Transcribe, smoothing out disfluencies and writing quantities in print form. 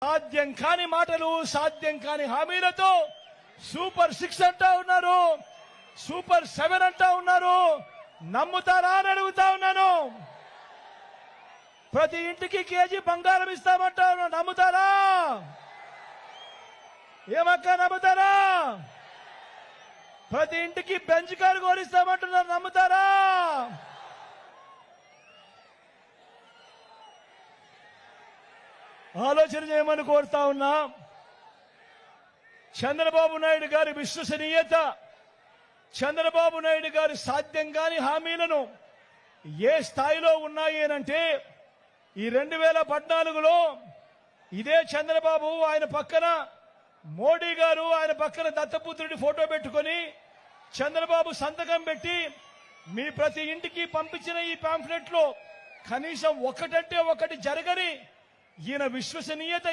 సాధ్యం కాని మాటలు, సాధ్యం కాని హామీలతో సూపర్ 6 అంటా ఉన్నారు, సూపర్ 7 అంటా ఉన్నారు. నమ్ముతారా అని అడుగుతా ఉన్నాను. ప్రతి ఇంటికి కేజీ బంగారం ఇస్తామంటా ఉన్నారు. నమ్ముతారా? ఏమక్క నమ్ముతారా? ప్రతి ఇంటికి బెంచ్ కారు కోరిస్తామంటున్నారు. నమ్ముతారా? ఆలోచన చేయమని కోరుతా ఉన్నా. చంద్రబాబు నాయుడు గారి విశ్వసనీయత, చంద్రబాబు నాయుడు గారి సాధ్యం కాని హామీలను ఏ స్థాయిలో ఉన్నాయి అంటే ఈ 2014లో ఇదే చంద్రబాబు ఆయన పక్కన మోడీ గారు, ఆయన పక్కన దత్తపుత్రుడి ఫోటో పెట్టుకొని చంద్రబాబు సంతకం పెట్టి మీ ప్రతి ఇంటికి పంపించిన ఈ పాంఫ్లెట్ లో కనీసం ఒకటంటే ఒకటి జరగని ఈయన విశ్వసనీయత